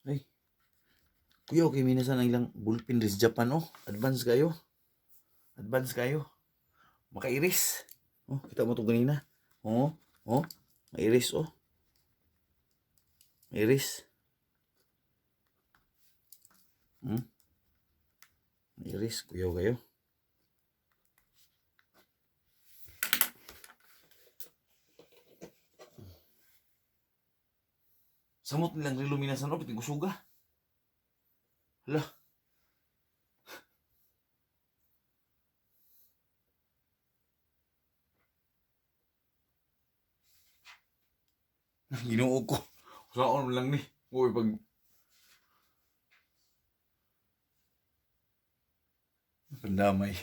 Ay, kuya, okay, minasan ang ilang bullpen rin sa Japan, oh. Advance kayo. Advance kayo. Makairis. Oh, kita mo ito ganina. Oh, oh. Mairis, oh. Mairis. Mairis, kuya kayo. Samot nilang Relo minasan, oh. Pati gusuga. Hala. Ginoo ko. Saan lang ni. Uy, pag... Pandamay.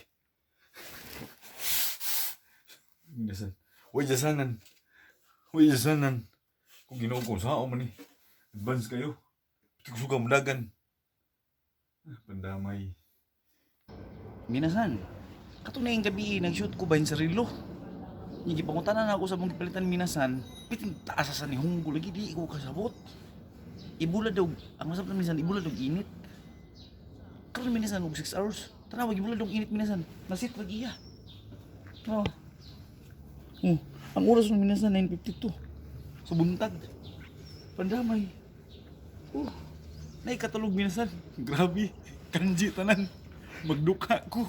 Minasan. Uy, jasanan. Uy, jasanan. Kung ginoo ko, saan man ni. Advance kayo. Pati gusuga madagan. Pandamay. Minasan. Kato na yung gabi, nag-shoot ko ba yung sarilo? Hindi pangutanan ako sa mong palitan minasan. Pitin taas sa ni Hunggo lagi, di ko kasabot. Ibula daw, ang masarap na minasan, ibula daw init. Karon minasan og 6 hours. Tanawag ibula daw init minasan. Nasit lagi iya. Oh. Ang oras ng minasan 9:52. Sa buntag. Pandamay. Nay katulog minasan. Grabe. Kanji tanan. Magduka ko.